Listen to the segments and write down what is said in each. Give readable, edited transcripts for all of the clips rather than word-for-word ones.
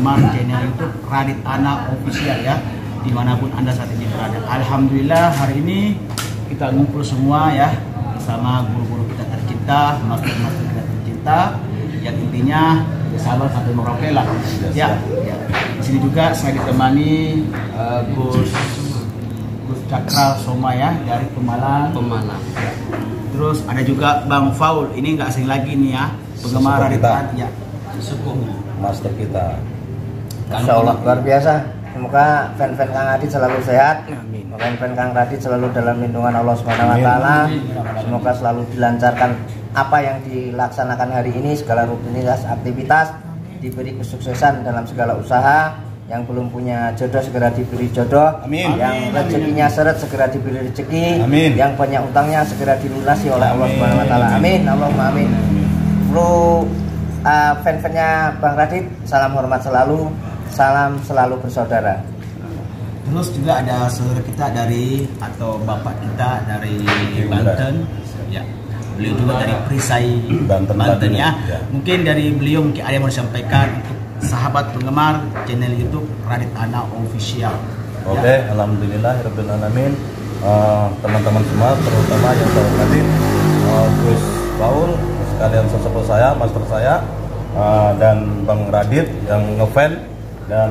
penggemar channel YouTube Radit Ana Official ya, dimanapun Anda saat ini berada. Alhamdulillah hari ini kita ngumpul semua ya bersama guru-guru kita tercinta, master-master kita tercinta, yang intinya sabar sampai merauke lah. Ya. Di sini juga saya ditemani Gus Cakra Soma ya dari Pemalang. Terus ada juga Bang Faul, ini nggak asing lagi nih ya, penggemar Radit Ana ya. Master kita. Masya Allah, luar biasa. Semoga fan-fan Kang Radit selalu sehat. Fan-fan Kang Radit selalu dalam lindungan Allah Subhanahu wa Ta'ala. Semoga selalu dilancarkan apa yang dilaksanakan hari ini, segala rutinitas aktivitas, diberi kesuksesan dalam segala usaha. Yang belum punya jodoh segera diberi jodoh. Amin. Yang rezekinya seret segera diberi rezeki. Amin. Yang banyak utangnya segera dilunasi oleh Allah Subhanahu wa Ta'ala. Amin. Allahumma amin. Bro, fan-fannya Bang Radit, salam hormat selalu, salam selalu bersaudara. Terus juga ada saudara kita dari atau bapak kita dari Banten ya, beliau juga dari Perisai Banten ya. Mungkin dari beliau mungkin ada yang mau disampaikan untuk sahabat penggemar channel YouTube Radit Ana Official. Oke, Ya. alhamdulillahirabbil alamin. Teman-teman semua, terutama yang saya hormati, Gus Paul, sekalian sesepuh saya, master saya, dan Bang Radit yang ngefan, dan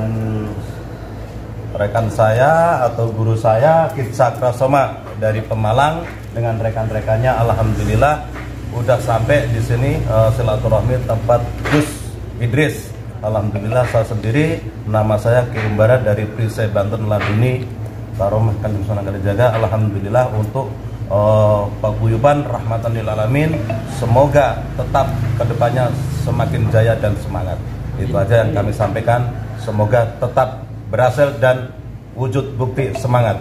rekan saya atau guru saya Gus Cakra Soma dari Pemalang dengan rekan-rekannya. Alhamdulillah udah sampai di sini silaturahmi tempat Gus Idris. Alhamdulillah saya sendiri, nama saya Ki Umbara dari Perisai Banten Laduni Karomah Kanjeng Sunan Kalijaga. Alhamdulillah untuk paguyuban rahmatan lil alamin, semoga tetap kedepannya semakin jaya dan semangat. Itu aja yang kami sampaikan, semoga tetap berhasil dan wujud bukti semangat.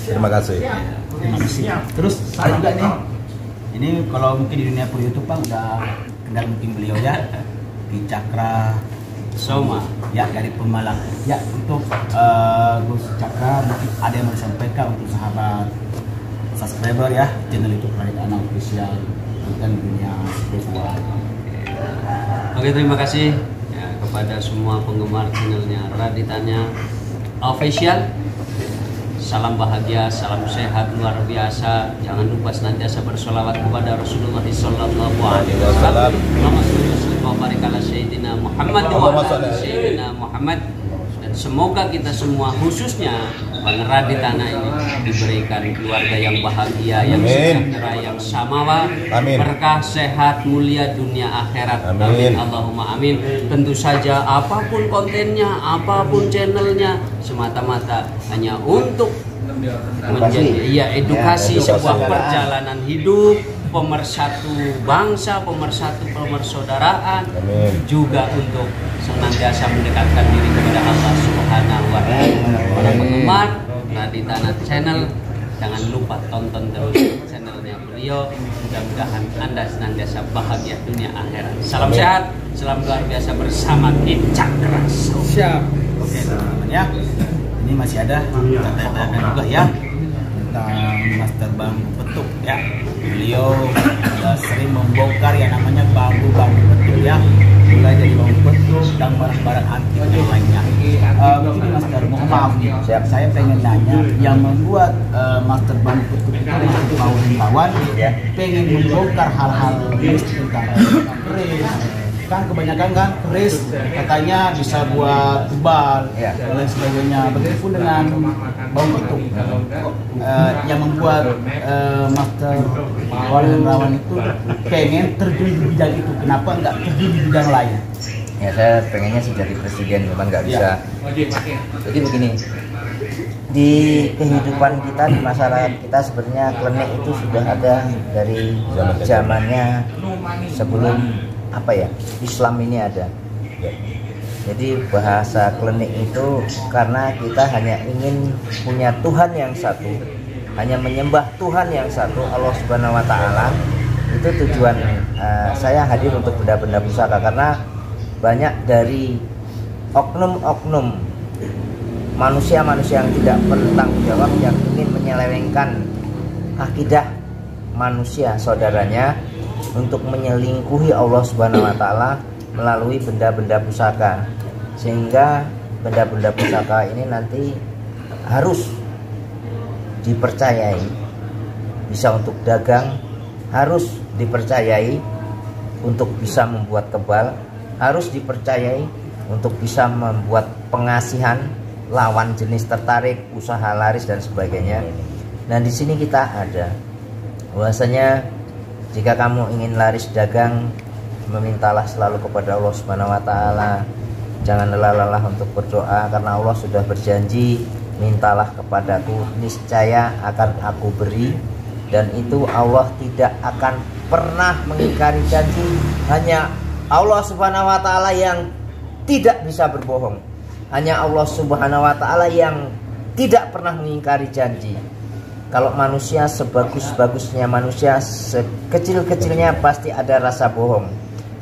Terima kasih. Terima kasih. Terus saya juga nih, ini kalau mungkin di dunia per YouTube Bang udah kenal mungkin beliau ya, Ki Cakra Soma ya dari Pemalang ya. Untuk Gus Cakra mungkin ada yang mau disampaikan untuk sahabat subscriber ya channel YouTube Radit Ana Official dan dunia spiritual. Oke, terima kasih ya, kepada semua penggemar channelnya Radit Ana Official. Salam bahagia, salam sehat luar biasa. Jangan lupa senantiasa bersolawat kepada Rasulullah Sallallahu Alaihi Wasallam. Muhammad. Dan semoga kita semua, khususnya Bang Radit Ana ini, diberikan keluarga yang bahagia, yang sejahtera, yang samawa, berkah, sehat, mulia dunia akhirat. Amin. Allahumma amin. Tentu saja apapun kontennya, apapun channelnya, semata-mata hanya untuk menjadi edukasi sebuah perjalanan hidup, pemersatu bangsa, pemersatu persaudaraan, juga untuk senantiasa mendekatkan diri kepada Allah Subhanahu wa Ta'ala. Para penggemar Radit Ana Channel, jangan lupa tonton terus channelnya beliau. Mudah-mudahan Anda senantiasa bahagia dunia akhirat. Salam sehat, salam luar biasa bersama Ki Cakra. Siap. Oke teman-teman ya, ini masih ada catatan juga ya tentang Master Bambu Petuk ya. Beliau sering membongkar yang namanya bambu-bambu petuk ya, mulai dari bambu petuk dan barang-barang antik yang lainnya. Begini Master, mohon maaf nih, saya pengen nanya, yang membuat Master Bambu Petuk itu Master Paul Himawan pengen membongkar hal-hal mistis tentang keris. Kan kebanyakan kan keris katanya bisa buat tebal dan lain sebagainya. Begitupun dengan bambu petuk yang membuat Master Paul Himawan itu pengen terjun di bidang itu. Kenapa nggak terjun di bidang lain? Ya saya pengennya sih jadi presiden, cuman nggak bisa. Jadi begini, di kehidupan kita, di masyarakat kita sebenarnya klinik itu sudah ada dari zamannya sebelum Islam ini ada. Jadi bahasa klinik itu karena kita hanya ingin punya Tuhan yang satu, hanya menyembah Tuhan yang satu, Allah Subhanahu wa Ta'ala. Itu tujuan saya hadir untuk benda-benda pusaka, karena banyak dari oknum-oknum manusia-manusia yang tidak bertanggung jawab, yang ingin menyelewengkan akidah manusia saudaranya untuk menyelingkuhi Allah Subhanahu wa Ta'ala melalui benda-benda pusaka. sehingga benda-benda pusaka ini nanti harus dipercayai bisa untuk dagang, harus dipercayai untuk bisa membuat kebal, harus dipercayai untuk bisa membuat pengasihan, lawan jenis tertarik, usaha laris dan sebagainya. Nah, di sini kita ada bahwasanya jika kamu ingin laris dagang, memintalah selalu kepada Allah Subhanahu wa taala. Jangan lelah-lelah untuk berdoa karena Allah sudah berjanji, mintalah kepadaku niscaya akan aku beri, dan itu Allah tidak akan pernah mengingkari janji. Hanya Allah Subhanahu wa taala yang tidak bisa berbohong. Hanya Allah Subhanahu wa taala yang tidak pernah mengingkari janji. Kalau manusia sebagus-bagusnya manusia, sekecil-kecilnya pasti ada rasa bohong.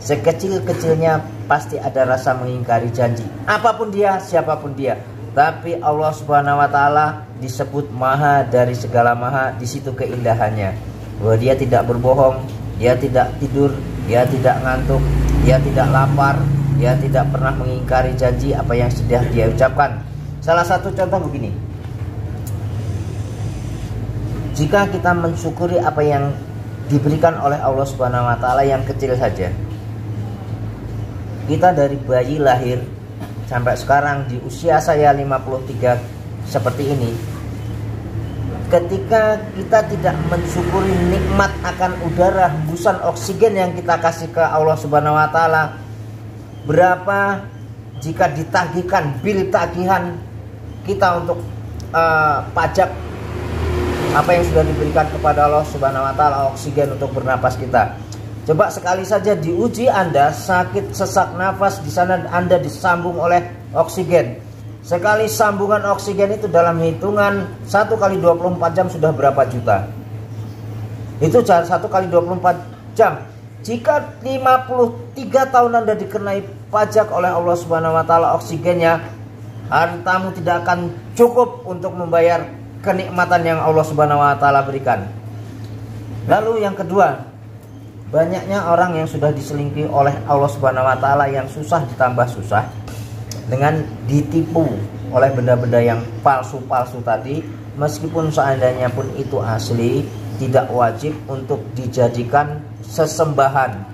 Sekecil-kecilnya pasti ada rasa mengingkari janji. Apapun dia, siapapun dia. Tapi Allah Subhanahu wa taala disebut maha dari segala maha, di situ keindahannya. Bahwa dia tidak berbohong, dia tidak tidur, dia tidak ngantuk, dia tidak lapar, dia tidak pernah mengingkari janji apa yang sudah dia ucapkan. Salah satu contoh begini. Jika kita mensyukuri apa yang diberikan oleh Allah Subhanahu wa taala yang kecil saja. Kita dari bayi lahir sampai sekarang di usia saya 53 seperti ini, ketika kita tidak mensyukuri nikmat akan udara, hembusan oksigen yang kita kasih ke Allah Subhanahu wa taala, berapa jika ditagihkan bil tagihan kita untuk pajak apa yang sudah diberikan kepada Allah Subhanahu wa taala, oksigen untuk bernapas kita. Coba sekali saja diuji Anda sakit sesak nafas, di sana Anda disambung oleh oksigen. Sekali sambungan oksigen itu dalam hitungan 1 kali 24 jam sudah berapa juta? Itu 1 kali 24 jam. Jika 53 tahun Anda dikenai pajak oleh Allah Subhanahu wa taala oksigennya, hartamu tidak akan cukup untuk membayar kenikmatan yang Allah Subhanahu wa taala berikan. Lalu yang kedua, banyaknya orang yang sudah diselingkuhi oleh Allah Subhanahu wa taala, yang susah ditambah susah dengan ditipu oleh benda-benda yang palsu-palsu tadi. Meskipun seandainya pun itu asli, tidak wajib untuk dijadikan sesembahan.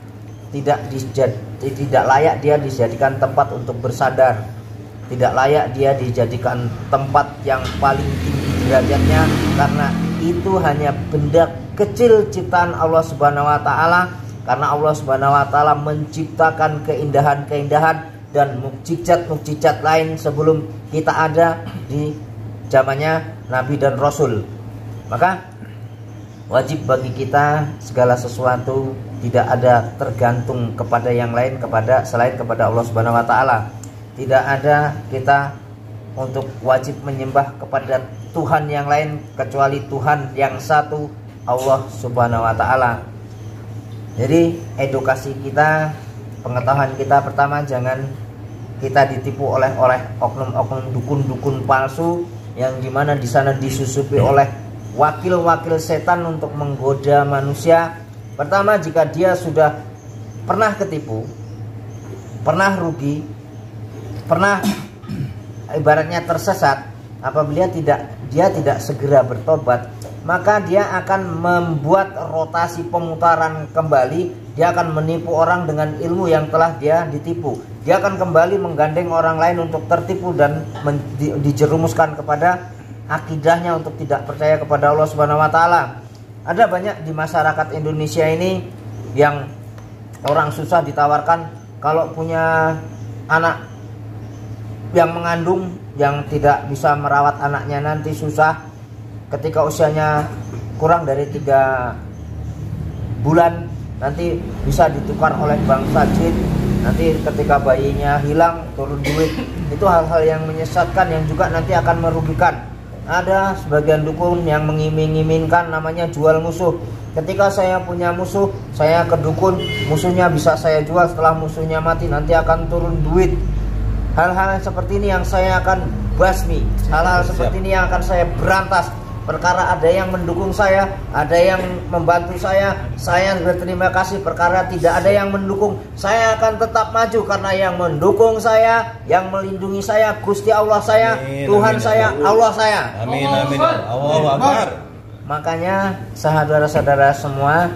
Tidak layak dia dijadikan tempat untuk bersandar. Tidak layak dia dijadikan tempat yang paling tinggi derajatnya, karena itu hanya benda kecil ciptaan Allah Subhanahu wa taala. Karena Allah Subhanahu wa taala menciptakan keindahan-keindahan dan mukjizat-mukjizat lain sebelum kita ada di zamannya Nabi dan Rasul. Maka wajib bagi kita segala sesuatu tidak ada tergantung kepada yang lain, selain kepada Allah Subhanahu wa taala. Tidak ada kita untuk wajib menyembah kepada Tuhan yang lain kecuali Tuhan yang satu, Allah Subhanahu wa taala. Jadi edukasi kita, pengetahuan kita pertama, jangan kita ditipu oleh oknum-oknum dukun-dukun palsu yang dimana di sana disusupi oleh wakil-wakil setan untuk menggoda manusia. Pertama, jika dia sudah pernah ketipu, pernah rugi, pernah ibaratnya tersesat, apabila dia tidak segera bertobat, maka dia akan membuat rotasi pemutaran kembali. Dia akan menipu orang dengan ilmu yang telah dia ditipu. Dia akan kembali menggandeng orang lain untuk tertipu dan dijerumuskan kepada akidahnya untuk tidak percaya kepada Allah Subhanahu wa taala. Ada banyak di masyarakat Indonesia ini yang orang susah ditawarkan kalau punya anak yang mengandung, yang tidak bisa merawat anaknya nanti susah ketika usianya kurang dari 3 bulan, nanti bisa ditukar oleh bangsa jin. Nanti ketika bayinya hilang turun duit. Itu hal-hal yang menyesatkan yang juga nanti akan merugikan. Ada sebagian dukun yang mengiming-imingkan namanya jual musuh. Ketika saya punya musuh, saya ke dukun, musuhnya bisa saya jual, setelah musuhnya mati nanti akan turun duit. Hal-hal seperti ini yang saya akan basmi. Hal-hal seperti ini yang akan saya berantas. perkara ada yang mendukung saya, ada yang membantu saya berterima kasih. Perkara tidak ada yang mendukung, saya akan tetap maju karena yang mendukung saya, yang melindungi saya, Gusti Allah saya, amin, Tuhan amin, saya, Allah saya. Amin, amin. Allahu Akbar. Makanya saudara-saudara semua,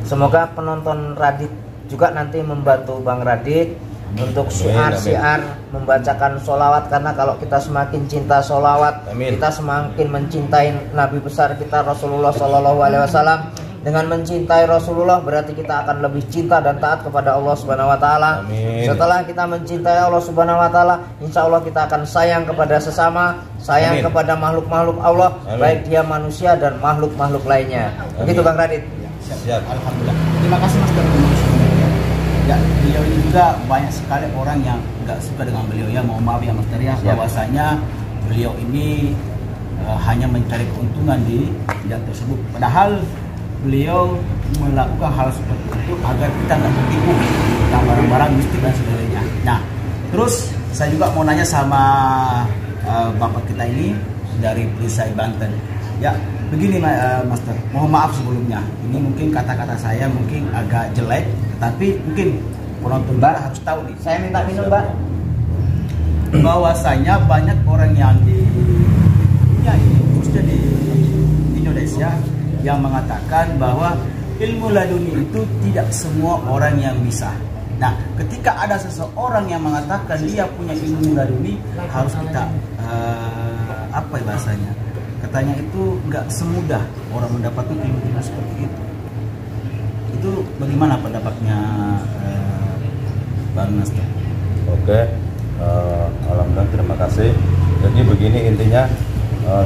semoga penonton Radit juga nanti membantu Bang Radit untuk syiar-syiar membacakan sholawat, karena kalau kita semakin cinta sholawat, kita semakin mencintai Nabi besar kita Rasulullah Shallallahu Alaihi Wasallam. Dengan mencintai Rasulullah berarti kita akan lebih cinta dan taat kepada Allah Subhanahu Wa Taala. Setelah kita mencintai Allah Subhanahu Wa Taala, insya Allah kita akan sayang kepada sesama, sayang kepada makhluk-makhluk Allah, baik dia manusia dan makhluk-makhluk lainnya. Begitu Bang Radit. Siap. Alhamdulillah. Terima kasih Mas Ter. Ya, beliau ini juga banyak sekali orang yang nggak suka dengan beliau ya, mohon maaf ya Mas Ter ya, bahwasanya beliau ini hanya mencari keuntungan di bidang tersebut, padahal beliau melakukan hal seperti itu agar kita nggak tertipu tentang barang-barang mistik dan sebagainya. Nah, terus saya juga mau nanya sama bapak kita ini dari Perisai Banten. Ya, begini Master, mohon maaf sebelumnya. Ini mungkin kata-kata saya mungkin agak jelek, tapi mungkin penonton Mbak harus tahu nih. Saya minta minum Mbak. Bahwasanya banyak orang yang di dunia ini, khususnya di Indonesia, yang mengatakan bahwa ilmu laduni itu tidak semua orang yang bisa. Nah, ketika ada seseorang yang mengatakan dia punya ilmu laduni, harus kita apa ya bahasanya? Katanya itu nggak semudah orang mendapatkan ilmu seperti itu. Itu bagaimana pendapatnya Bang Master? Oke, alhamdulillah, terima kasih. Jadi begini intinya,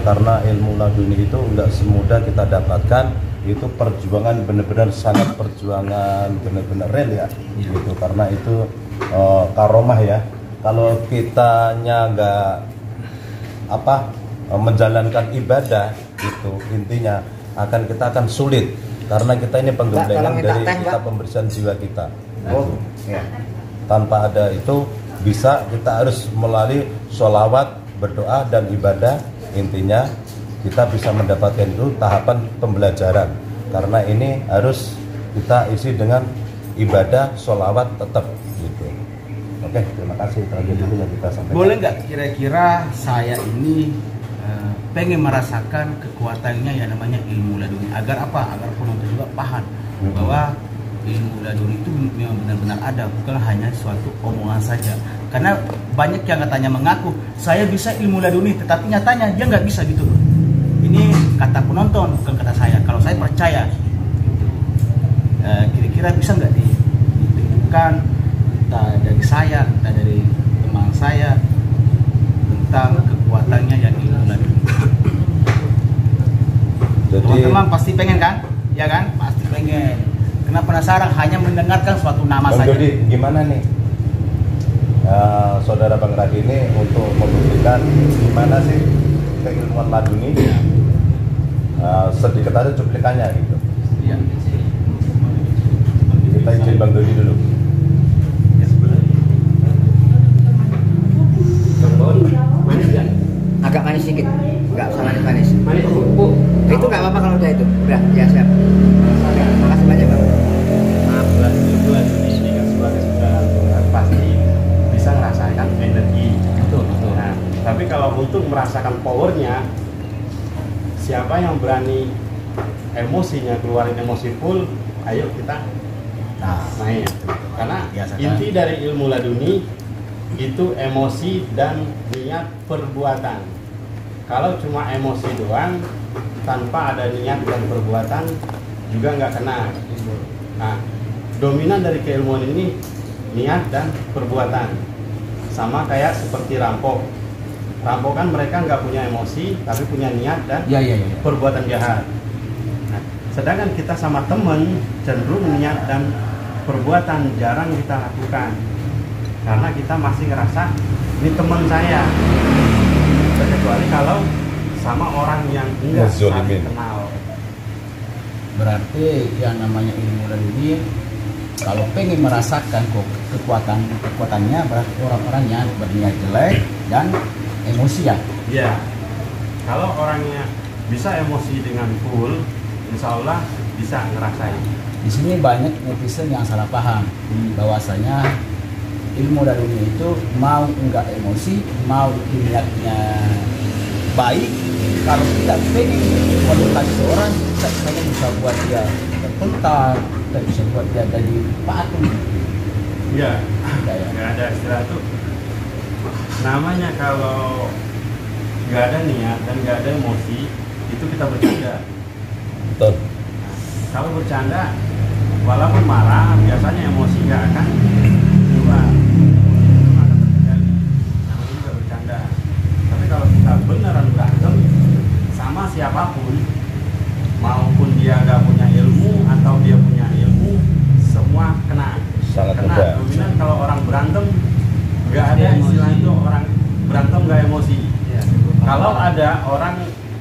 karena ilmu laduni itu nggak semudah kita dapatkan, itu perjuangan benar-benar sangat perjuangan benar-benar real ya, gitu. Karena itu karomah ya. Kalau kitanya nggak menjalankan ibadah, itu intinya kita akan sulit, karena kita ini penggembengan dari kita pembersihan jiwa kita. Tanpa ada itu kita harus melalui sholawat, berdoa dan ibadah. Intinya kita bisa mendapatkan itu tahapan pembelajaran, karena ini harus kita isi dengan ibadah, sholawat tetap gitu. Oke, terima kasih. Terakhir dulu yang kita sampaikan. Boleh nggak kira-kira saya ini pengen merasakan kekuatannya yang namanya ilmu laduni, agar apa? Agar penonton juga paham bahwa ilmu laduni itu memang benar-benar ada, bukan hanya suatu omongan saja. Karena banyak yang katanya mengaku saya bisa ilmu laduni, tetapi nyatanya dia nggak bisa gitu. Ini kata penonton, bukan kata saya. Kalau saya percaya, kira-kira bisa nggak ditemukan entah dari saya, entah dari teman saya tentang kekuatannya yang ilmu laduni. Teman-teman pasti pengen kan? Ya kan? Pasti pengen. Karena penasaran hanya mendengarkan suatu nama saja. Jadi gimana nih saudara Bang Radit ini untuk membuktikan gimana sih keilmuan laduni? Sedikit aja cuplikannya gitu. Iya. Kita izin Bang Dodi dulu. Agak manis sedikit, nggak usah manis-manis. Itu nggak apa-apa kalau udah itu. Udah, ya siap. Makasih banyak Bang. Maaf, ilmu laduni ini kan sebagai saudara pasti bisa merasakan energi. Betul. Nah, tapi kalau untuk merasakan powernya, siapa yang berani emosinya keluarin emosi full, ayo kita main. Karena inti dari ilmu laduni itu emosi dan niat perbuatan. Kalau cuma emosi doang tanpa ada niat dan perbuatan juga nggak kena. Nah, dominan dari keilmuan ini niat dan perbuatan. Sama kayak seperti rampok. Rampok kan mereka nggak punya emosi tapi punya niat dan perbuatan jahat. Nah, sedangkan kita sama temen cenderung niat dan perbuatan jarang kita lakukan. Karena kita masih ngerasa ini teman saya, kecuali kalau sama orang yang enggak saling kenal. Berarti yang namanya ilmu laduni, kalau pengen merasakan kekuatannya, berarti orang-orangnya berniat jelek dan emosi ya. Iya. Kalau orangnya bisa emosi dengan full, insya Allah bisa ngerasain. Di sini banyak netizen yang salah paham bahwasanya ilmu dari dunia itu mau enggak emosi, mau niatnya baik, kalau tidak pengen melukai seorang, kita bisa buat dia terpental, kita bisa buat dia jadi patung. Iya, nggak ada istilah itu. Namanya kalau nggak ada niat dan nggak ada emosi, itu kita bercanda. Betul. Kalau bercanda, walaupun marah, biasanya emosi nggak akan keluar, itu akan terjadi. Namanya juga bercanda. Tapi kalau kita beneran berantem sama siapapun, maupun dia nggak punya ilmu atau dia punya ilmu, semua kena. Sangat Karena mudah. dominan kalau orang berantem nggak ada istilah itu orang berantem nggak emosi. Kalau ada orang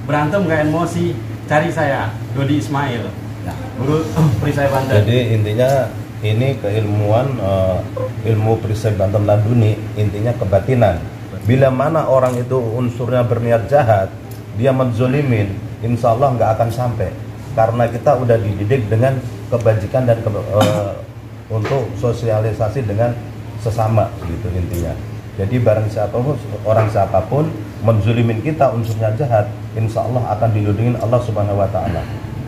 berantem nggak emosi, cari saya, Dodi Ismail, Guru Perisai Banten. Jadi intinya ini keilmuan ilmu perisai Banten Laduni, intinya kebatinan. Bila mana orang itu unsurnya berniat jahat, dia menzolimin, insya Allah nggak akan sampai. Karena kita udah dididik dengan kebajikan dan untuk sosialisasi dengan sesama, gitu intinya. Jadi barang siapapun, orang siapapun menzulimin kita unsurnya jahat, insya Allah akan dilindungi Allah Subhanahu Wa Taala.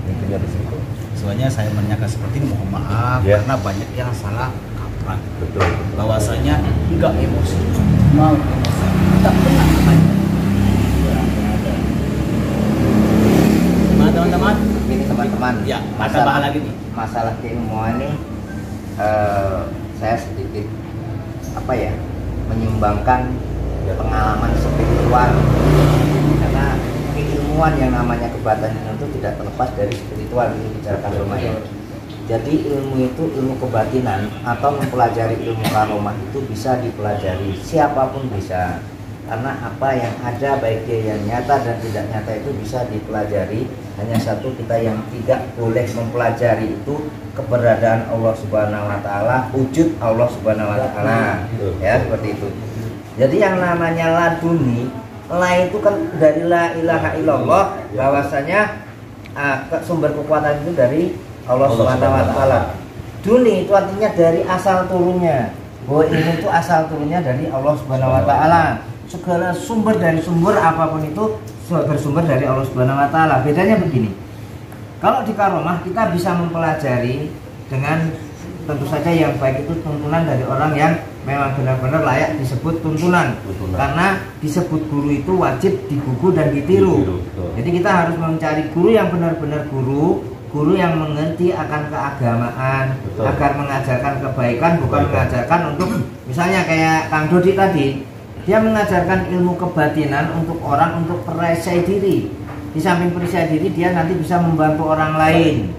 Intinya di situ. Soalnya saya menanyakan seperti ini, mohon maaf karena banyak yang salah kaprah. Betul. Bahwasanya enggak emosi, mau emosi, tak pernah main. Gimana teman-teman? Ini teman-teman, Ya, masalah lagi nih. Masalah keilmuan ini saya sedikit menyumbangkan pengalaman spiritual, karena keilmuan yang namanya kebatinan itu tidak terlepas dari spiritual ini bicarakan Romanya. Jadi ilmu itu, ilmu kebatinan atau mempelajari ilmu karomah itu bisa dipelajari siapapun bisa, karena apa yang ada baik dia yang nyata dan tidak nyata itu bisa dipelajari. Hanya satu, kita yang tidak boleh mempelajari itu keberadaan Allah Subhanahu Wa Taala, wujud Allah Subhanahu Wa Taala, ya seperti itu. Jadi yang namanya laduni, la itu kan dari la ilaha illallah, bahwasanya sumber kekuatan itu dari Allah Subhanahu Wa Taala. Duni itu artinya dari asal turunnya, bahwa ilmu itu asal turunnya dari Allah Subhanahu Wa Taala. Segala sumber dari sumber apapun itu bersumber dari Allah Subhanahu Wa Taala. Bedanya begini, kalau di karomah kita bisa mempelajari dengan tentu saja yang baik itu tuntunan dari orang yang memang benar-benar layak disebut tuntunan. Karena disebut guru itu wajib digugu dan ditiru. Jadi kita harus mencari guru yang benar-benar guru yang mengerti akan keagamaan, agar mengajarkan kebaikan, bukan mengajarkan untuk, misalnya kayak Kang Dodi tadi, dia mengajarkan ilmu kebatinan untuk orang, untuk perisai diri. Di samping perisai diri, dia nanti bisa membantu orang lain.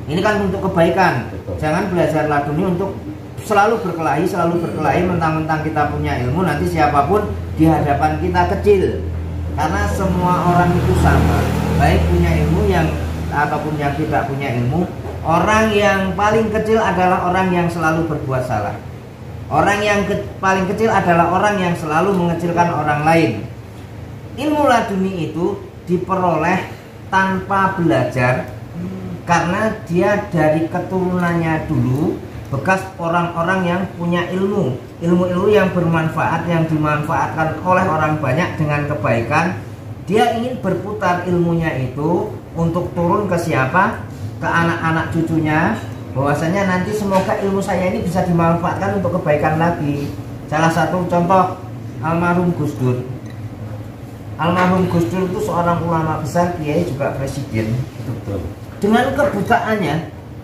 Ini kan untuk kebaikan. Jangan belajar laduni untuk selalu berkelahi, mentang-mentang kita punya ilmu, nanti siapapun di hadapan kita kecil. Karena semua orang itu sama, baik punya ilmu yang ataupun yang tidak punya ilmu. Orang yang paling kecil adalah orang yang selalu berbuat salah. Orang yang paling kecil adalah orang yang selalu mengecilkan orang lain. Ilmu laduni itu diperoleh tanpa belajar, karena dia dari keturunannya dulu bekas orang-orang yang punya ilmu yang bermanfaat, yang dimanfaatkan oleh orang banyak dengan kebaikan. Dia ingin berputar ilmunya itu untuk turun ke siapa? Ke anak-anak cucunya, bahwasanya nanti semoga ilmu saya ini bisa dimanfaatkan untuk kebaikan lagi. Salah satu contoh almarhum Gus Dur. Almarhum Gus Dur itu seorang ulama besar, kiai juga presiden. Dengan kebutaannya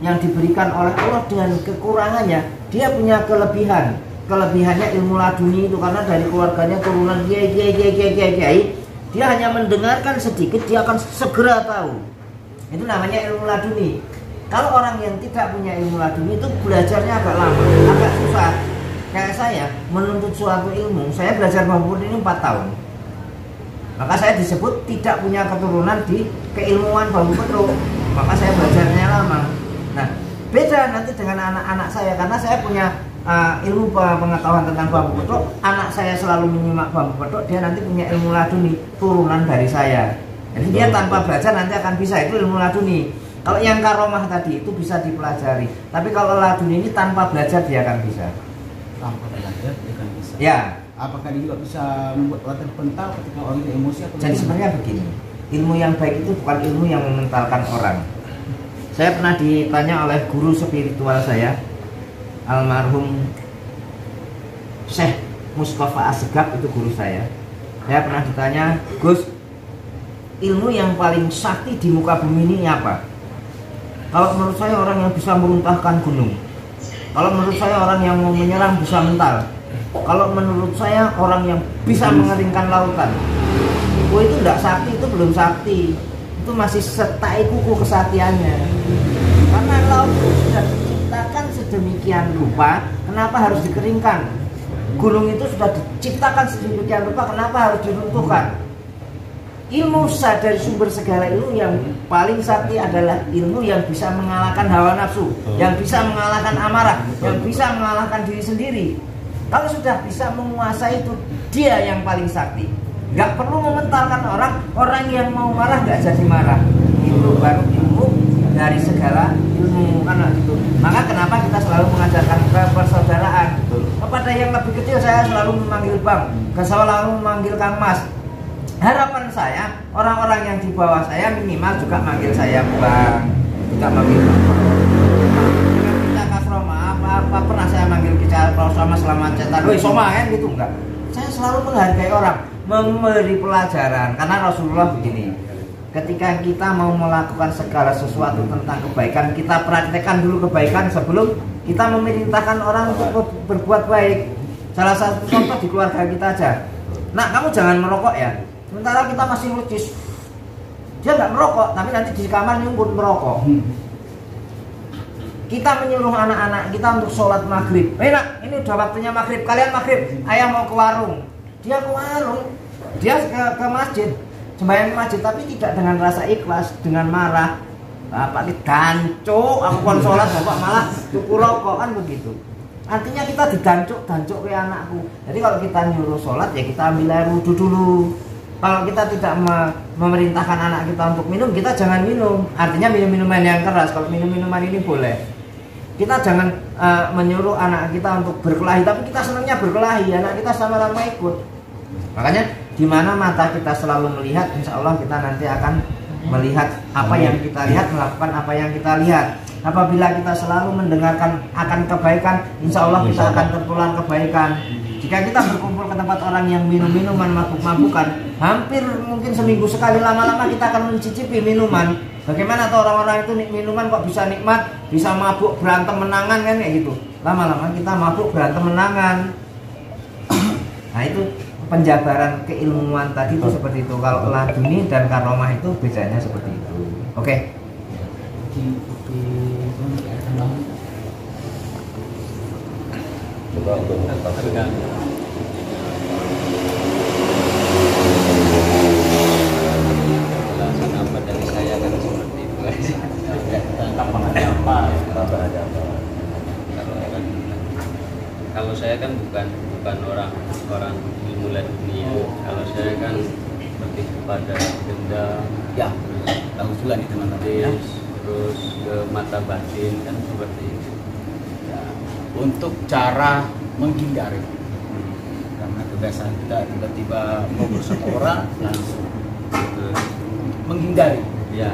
yang diberikan oleh Allah, dengan kekurangannya, dia punya kelebihan. Kelebihannya ilmu laduni itu, karena dari keluarganya turunan kiai. Dia hanya mendengarkan sedikit, dia akan segera tahu. Itu namanya ilmu laduni. Kalau orang yang tidak punya ilmu laduni itu belajarnya agak lama, agak susah. Kayak saya menuntut suatu ilmu, saya belajar maupun ini 4 tahun. Maka saya disebut tidak punya keturunan di keilmuan bambu petruk. Maka saya belajarnya lama. Nah, beda nanti dengan anak-anak saya, karena saya punya ilmu pengetahuan tentang bambu petok, anak saya selalu menyimak bambu petok, dia nanti punya ilmu laduni turunan dari saya. Jadi dia tanpa belajar nanti akan bisa, itu ilmu laduni. Kalau yang karomah tadi itu bisa dipelajari, tapi kalau laduni ini tanpa belajar dia akan bisa. Tanpa belajar dia akan bisa. Ya. Apakah dia juga bisa membuat orang terpental ketika orang itu emosi? Jadi sebenarnya begini, ilmu yang baik itu bukan ilmu yang mementalkan orang. Saya pernah ditanya oleh guru spiritual saya, almarhum Syekh Mustafa Asegaf, itu guru saya. Saya pernah ditanya, Gus, ilmu yang paling sakti di muka bumi ini apa? Kalau menurut saya orang yang bisa meruntahkan gunung. Kalau menurut saya orang yang mau menyerang bisa mental. Kalau menurut saya orang yang bisa mengeringkan lautan. Oh, itu tidak sakti, itu belum sakti. Itu masih setai kuku kesatiannya. Karena laut itu sudah diciptakan sedemikian rupa, kenapa harus dikeringkan? Gunung itu sudah diciptakan sedemikian rupa, kenapa harus diruntuhkan? Ilmu dari sumber segala ilmu yang paling sakti adalah ilmu yang bisa mengalahkan hawa nafsu, yang bisa mengalahkan amarah, yang bisa mengalahkan diri sendiri. Kalau sudah bisa menguasai itu, dia yang paling sakti. Gak perlu mementalkan orang yang mau marah gak jadi marah. Itu baru ilmu dari segala ilmu, kan gitu. Maka kenapa kita selalu mengajarkan persaudaraan? Kepada yang lebih kecil saya selalu memanggil Bang, selalu memanggil Kang Mas. Harapan saya orang-orang yang di bawah saya minimal juga manggil saya Bang, juga manggil apa pernah saya manggil kita sama selamat cetan, woi Soma kan gitu, enggak. Saya selalu menghargai orang, memberi pelajaran, karena Rasulullah begini, ketika kita mau melakukan segala sesuatu tentang kebaikan, kita praktekkan dulu kebaikan sebelum kita memerintahkan orang untuk berbuat baik. Salah satu contoh di keluarga kita aja, nah kamu jangan merokok ya, sementara kita masih lucis, dia nggak merokok tapi nanti di kamar nyumput merokok. Kita menyuruh anak-anak kita untuk sholat maghrib. Nak, ini udah waktunya maghrib, kalian maghrib, ayah mau ke warung. Dia ke warung, dia ke masjid, sembahyang masjid, tapi tidak dengan rasa ikhlas, dengan marah. Bapak didancuk, aku kon sholat, bapak malah tuku rokok, kan begitu. Artinya kita didancuk ke anakku. Jadi kalau kita nyuruh sholat ya kita ambil air wudhu dulu. Kalau kita tidak memerintahkan anak kita untuk minum, kita jangan minum. Artinya minum minuman yang keras. Kalau minum minuman ini boleh. Kita jangan menyuruh anak kita untuk berkelahi, tapi kita senangnya berkelahi, anak kita sama-sama ikut. Makanya di mana mata kita selalu melihat, insya Allah kita nanti akan melihat apa yang kita lihat, melakukan apa yang kita lihat. Apabila kita selalu mendengarkan akan kebaikan, insya Allah kita akan tertular kebaikan. Jika kita berkumpul ke tempat orang yang minum minuman mabuk-mabukan, hampir mungkin seminggu sekali, lama-lama kita akan mencicipi minuman. Bagaimana tuh orang-orang itu minuman kok bisa nikmat, bisa mabuk berantem menangan kan kayak gitu. Lama-lama kita mabuk berantem menangan. Nah itu penjabaran keilmuan tadi itu seperti itu. Kalau laduni dan karomah itu bedanya seperti itu. Oke. Coba untuk mengatakan apa dari saya kan seperti itu aja. Tambahannya apa? Kalau saya kan bukan orang ilmu dunia. Kalau saya kan lebih kepada dendam, Ya, tahu juga nih teman-teman ya. terus ke mata batin kan seperti itu. Ya, untuk cara menghindari, karena kebiasaan kita tiba-tiba ngobrol sama orang langsung menghindari. Ya.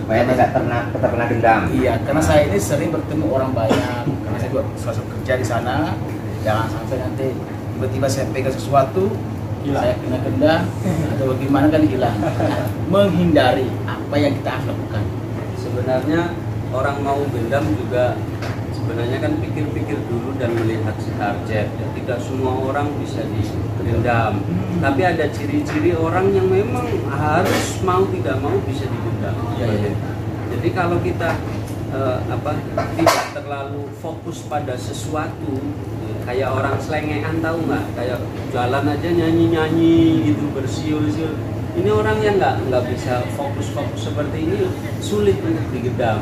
Supaya tidak terkena dendam. Iya, karena saya ini sering bertemu orang banyak, karena saya juga selalu kerja di sana. Jangan sampai nanti tiba-tiba saya pegang sesuatu, saya kena dendam atau bagaimana kan hilang. Menghindari apa yang kita lakukan. Sebenarnya orang mau dendam juga sebenarnya kan pikir-pikir dulu dan melihat si target. Ya, tidak semua orang bisa didendam. Tapi ada ciri-ciri orang yang memang harus mau tidak mau bisa didendam. Ya. Jadi kalau kita tidak terlalu fokus pada sesuatu, kayak orang selengean, tahu nggak? Kayak jalan aja nyanyi-nyanyi gitu, bersiul-siul. Ini orang yang nggak bisa fokus-fokus seperti ini, sulit untuk digedam.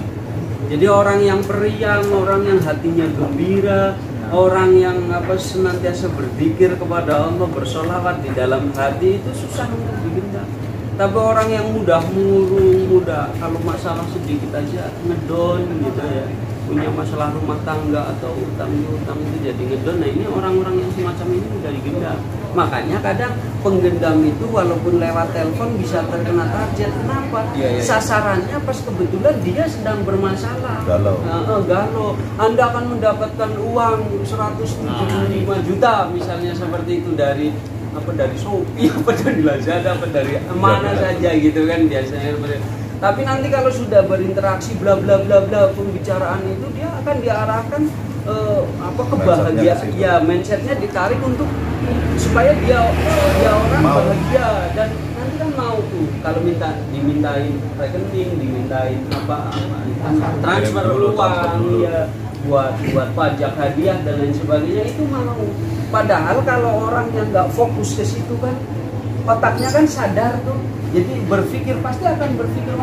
Jadi orang yang periang, orang yang hatinya gembira, orang yang senantiasa berzikir kepada Allah, bersolawat di dalam hati itu susah untuk digendam. Tapi orang yang mudah murung, mudah kalau masalah sedikit aja ngedon gitu ya, punya masalah rumah tangga atau utang itu jadi ngedon. Nah ini orang-orang yang semacam ini mudah digendam. Makanya kadang penggendam itu walaupun lewat telepon bisa terkena target. Kenapa? Sasarannya pas kebetulan dia sedang bermasalah. Galau. Anda akan mendapatkan uang 175 juta misalnya seperti itu dari Shopee, dari Lazada, dari mana saja gitu kan biasanya. Tapi nanti kalau sudah berinteraksi bla bla bla bla pembicaraan itu dia akan diarahkan kebahagiaan, ya mindsetnya ditarik untuk supaya dia orang bahagia dan nanti kan mau tuh kalau dimintain rekening, dimintain transfer uang ya buat pajak hadiah dan lain sebagainya itu mau. Padahal kalau orang yang nggak fokus ke situ kan otaknya kan sadar tuh, jadi pasti akan berpikir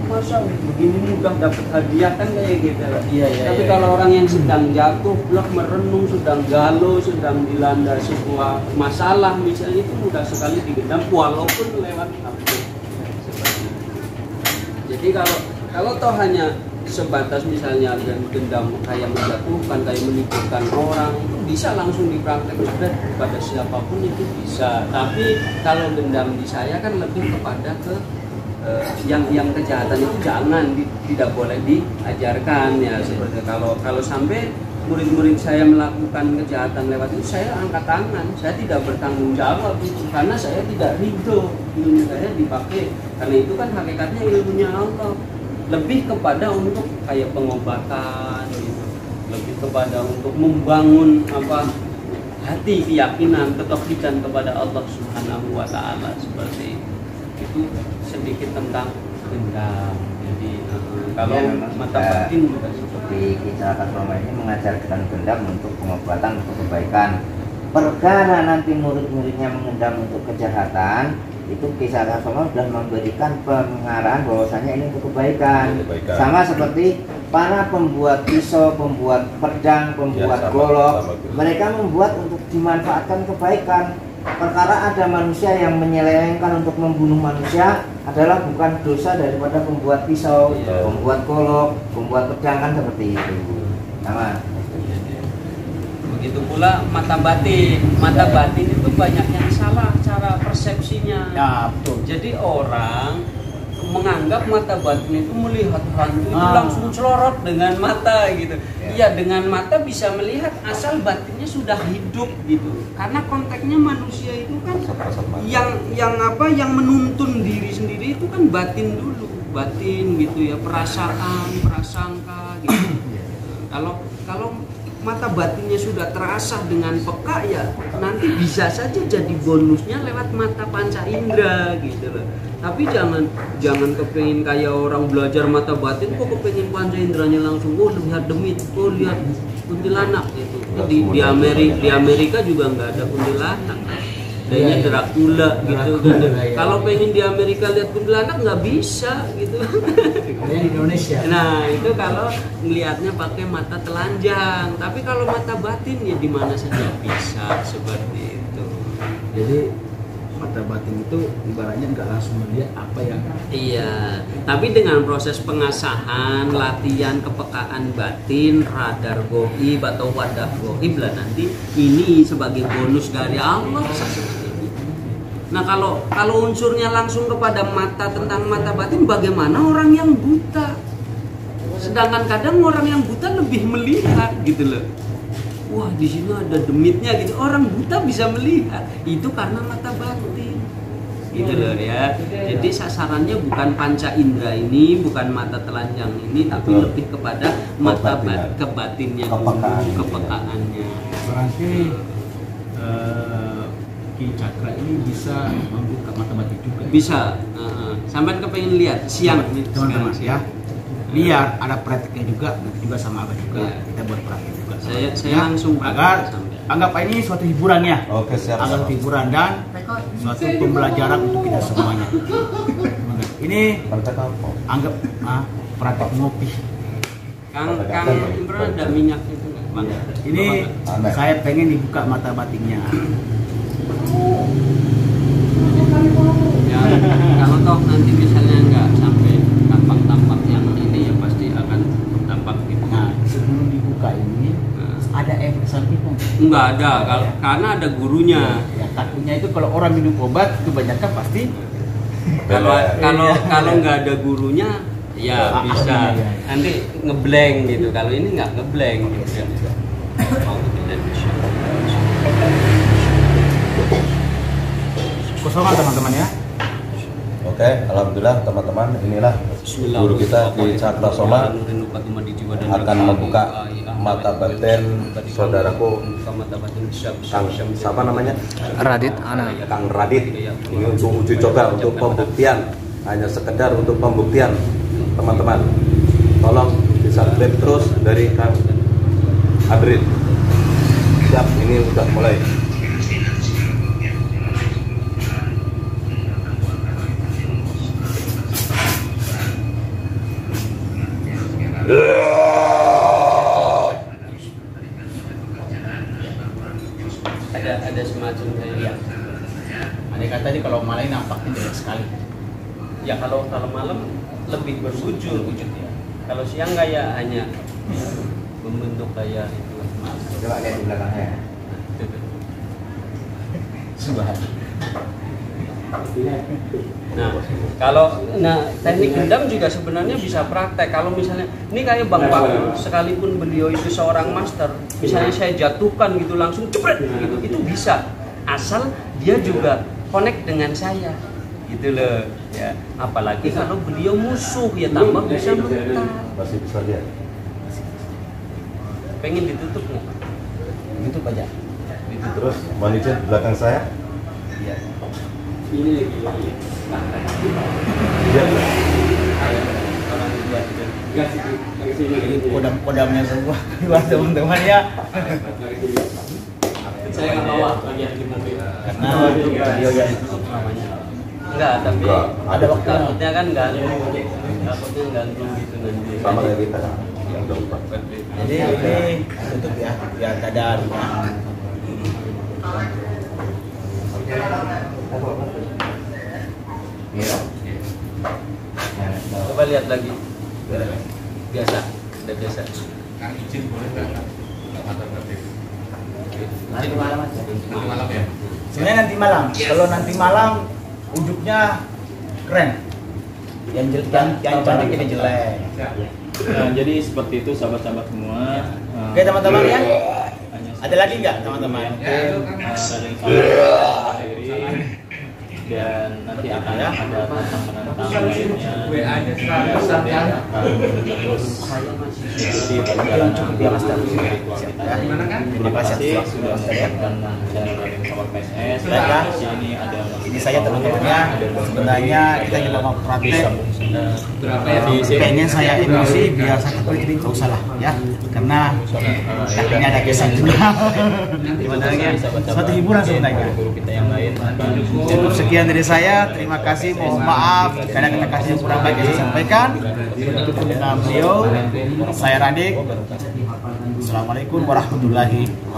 masa begini mudah dapat hadiah kan kayak gitu. Tapi kalau orang yang sedang jatuh, merenung, sedang galau, sedang dilanda sebuah masalah misalnya itu mudah sekali digendam walaupun lewat HP. Jadi kalau toh hanya sebatas misalnya dendam kayak menjatuhkan, kayak menipukan orang, itu bisa langsung dipraktek sudah kepada siapapun itu bisa. Tapi kalau dendam di saya kan lebih kepada yang kejahatan itu tidak boleh diajarkan ya. Seperti kalau sampai murid-murid saya melakukan kejahatan lewat itu, saya angkat tangan, saya tidak bertanggung jawab itu karena saya tidak ridho ilmu saya dipakai, karena itu kan hakikatnya ilmunya Allah. Lebih kepada untuk kayak pengobatan gitu, lebih kepada untuk membangun hati, keyakinan, ketauhidan kepada Allah Subhanahu wa Ta'ala, seperti itu. Sedikit tentang dendam. Jadi kalau mata batin juga seperti kisah Kasroma ini mengajarkan dendam untuk pengobatan, untuk kebaikan. Perkara nanti murid-muridnya mengendam untuk kejahatan, itu kisah Kasroma sudah memberikan pengarahan bahwasanya ini untuk kebaikan. Sama seperti para pembuat pisau, pembuat pedang, pembuat golok, mereka membuat untuk dimanfaatkan kebaikan. Perkara ada manusia yang menyelewengkan untuk membunuh manusia adalah bukan dosa daripada pembuat pisau, pembuat golok, pembuat pedang, kan seperti itu. Sama. Begitu pula mata batin. Mata batin itu banyak yang salah cara persepsinya. Ya, betul. Jadi orang menganggap mata batin itu melihat hantu itu langsung celorot dengan mata gitu. Iya, dengan mata bisa melihat asal batinnya sudah hidup gitu. Karena konteksnya manusia itu kan yang menuntun diri sendiri itu kan batin dulu, batin gitu ya, perasaan, prasangka gitu. Kalau mata batinnya sudah terasah dengan peka ya nanti bisa saja jadi bonusnya lewat mata panca indera gitu loh. Tapi jangan kepengen kayak orang belajar mata batin kok kepengen panca inderanya langsung lihat demit, lihat kuntilanak gitu. Di Amerika juga nggak ada kuntilanak. Adanya Dracula gitu kan. Kalau pengen di Amerika lihat kuntilanak nggak bisa gitu. Di Indonesia. Nah itu kalau melihatnya pakai mata telanjang. Tapi kalau mata batin ya di mana saja bisa seperti itu. Jadi mata batin itu ibaratnya nggak langsung melihat apa yang. Iya. Tapi dengan proses pengasahan, latihan kepekaan batin, radar goib atau wadah goib lah nanti ini sebagai bonus dari Allah. Nah kalau unsurnya langsung kepada mata, tentang mata batin, bagaimana orang yang buta? Sedangkan kadang orang yang buta lebih melihat gitu loh. Wah di sini ada demitnya gitu. Orang buta bisa melihat, itu karena mata batin gitu loh ya. Jadi sasarannya bukan panca indera ini, bukan mata telanjang ini, tapi lebih kepada mata kebatinnya, kepekaannya. Berarti Ki Cakra ini bisa membuka mata batin juga. Bisa. Sampai kepengen lihat siang teman-teman ya. Lihat ada prakteknya juga sama Abah juga. Kita buat praktek juga. Saya langsung agar anggap ini suatu hiburan ya. Oke, siap. Anggap hiburan dan suatu pembelajaran untuk kita semuanya. Ini anggap praktek ngopi. Kang Imran ada minyak itu nggak? Bang. Ini Amin. saya pengen dibuka mata batinnya. Ya, kalau toh nanti misalnya nggak sampai tampak yang ini ya pasti akan tampak gitu. Nah, sebelum dibuka ini ada efek samping? Nggak ada, karena ada gurunya. Ya, takutnya itu kalau orang minum obat kebanyakan pasti Kalau nggak ada gurunya ya bisa iya. nanti ngeblank gitu. Kalau ini nggak ngeblank gitu. kosongan teman-teman ya. Oke, alhamdulillah teman-teman, inilah guru kita di Cakra Soma akan membuka mata batin saudaraku Kang siapa namanya? Radit Ana. Kang Radit. Ini untuk uji coba, untuk pembuktian, hanya sekedar untuk pembuktian teman-teman. Tolong disubscribe terus dari Kang Adrit. Siap, ini udah mulai. Ada semacam kayak Ada kata ini kalau malam nampaknya jelek sekali. ya kalau malam lebih berwujud ya. Kalau siang kayak hanya membentuk kayak itu. Coba lihat di belakangnya. Nah, teknik gendam juga sebenarnya bisa praktek. Kalau misalnya ini kayak Bang Pak, sekalipun beliau itu seorang master, misalnya saya jatuhkan gitu langsung cepret gitu, itu bisa. Asal dia juga connect dengan saya. Gitu loh, ya. Apalagi kalau beliau musuh ya tambah bisa mental. Masih bisa lihat. Pengen ditutup nggak? Gitu aja. Terus manajer di belakang saya. Iya. Ini lagi. Iya. Ini kodam-kodamnya semua keluar teman-teman ya. Saya nggak bawa bagian di mobil. Karena beliau yang Enggak, tapi ada waktu. takutnya kan ganggu gitu nanti. Sama kayak kita yang udah lupa. Jadi ini tutup ya, biar dadar ya. Coba lihat lagi. Biasa, udah biasa. Nanti malam aja. Malam ya. Sebenarnya nanti malam. Kalau nanti malam ujungnya keren. Yang cantik ini jelek. Nah, jadi seperti itu sahabat-sahabat semua. Oke teman-teman ya. Ada lagi nggak teman-teman? Dan nanti akan ada tantang-tantang lainnya. Di perjalanan spiritual kita. Terima kasih sudah menonton channel dari Power PSS. Di sini ada Ini saya teman-temannya. Sebenarnya kita juga mau praktek. Pengen saya emosi biar satu kali jadi nggak usah lah ya. Karena akhirnya ada kesan juga. Sebenarnya suatu hiburan sebenarnya. guru kita yang lain. Cukup sekian dari saya. Terima kasih. Mohon maaf karena kata-kata yang kurang baik yang saya sampaikan. Ditutup dengan beliau. Saya Radik. Assalamualaikum warahmatullahi wabarakatuh.